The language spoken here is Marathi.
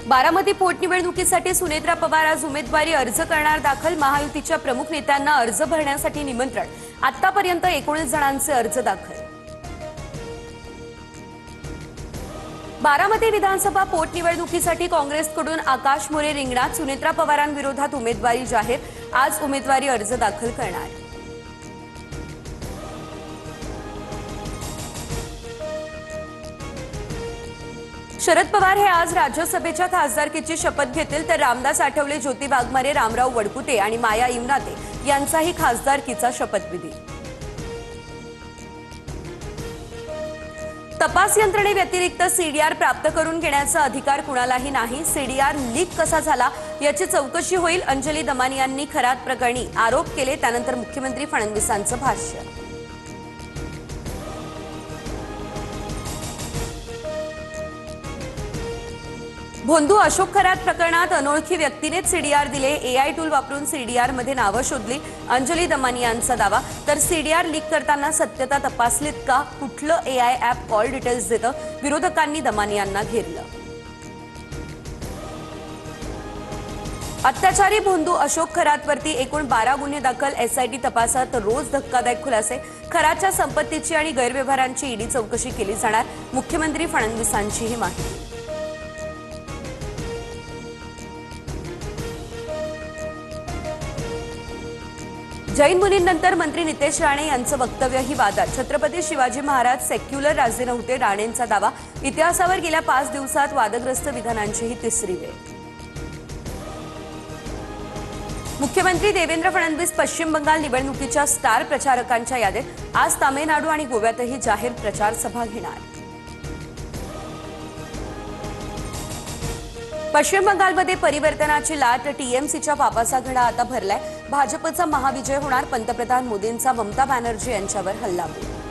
बारामती पोटनिवडणुकीसाठी सुनेत्रा पवार आज उमेदवारी अर्ज करणार दाखल। महायुतीच्या प्रमुख नेत्यांना अर्ज भरण्यासाठी निमंत्रण। आतापर्यंत 19 जणांचे अर्ज दाखल। बारामती विधानसभा पोटनिवडणुकीसाठी काँग्रेसकडून आकाश मोरे रिंगणात। सुनेत्रा पवारांविरोधात उमेदवारी जाहीर। आज उमेदवारी अर्ज दाखल करणार। शरद पवार हे आज राज्यसभेच्या खासदारकीची शपथ घेतील, तर रामदास आठवले, ज्योती वाघमारे, रामराव वडकुटे आणि माया इमनाते यांचाही खासदारकीचा शपथविधी। तपास यंत्रणेव्यतिरिक्त सीडीआर प्राप्त करून घेण्याचा अधिकार कुणालाही नाही। सीडीआर लीक कसा झाला याची चौकशी होईल। अंजली दमानियांनी खरात प्रकरणी आरोप केले, त्यानंतर मुख्यमंत्री फडणवीसांचं भाष्य। भोंदू अशोक खरात प्रकरणात अनोळखी व्यक्तीनेच सीडीआर दिले। एआय टूल वापरून सीडीआर मध्ये नावं शोधली, अंजली दमानियांचा दावा। तर सीडीआर लीक करताना सत्यता तपासलीत का? कुठलं एआय ॲप कॉल डिटेल्स देतं? विरोधकांनी दमानियांना घेरलं। अत्याचारी भोंदू अशोक खरातवरती एकूण 12 गुन्हे दाखल। एसआयटी तपासात रोज धक्कादायक खुलासे। खरातच्या संपत्तीची आणि गैरव्यवहारांची ईडी चौकशी केली जाणार। मुख्यमंत्री फडणवीसांची ही माहिती। जैन मुनींनंतर मंत्री नितेश राणे यांचं वक्तव्यही वादात। छत्रपती शिवाजी महाराज सेक्युलर राजे नव्हते, राणेंचा दावा। इतिहासावर गेल्या 5 दिवसात वादग्रस्त विधानांची ही तिसरी वेळ। मुख्यमंत्री देवेंद्र फडणवीस पश्चिम बंगाल निवडणुकीच्या स्टार प्रचारकांच्या यादीत। आज तामिळनाडू आणि गोव्यातही जाहीर प्रचार सभा घेणार। पश्चिम बंगालमध्ये परिवर्तनाची लाट। टीएमसीच्या पापाचा घडा आता भरलाय। भाजपचा महाविजय होणार। पंतप्रधान मोदींचा ममता बॅनर्जी यांच्यावर हल्लाबोल।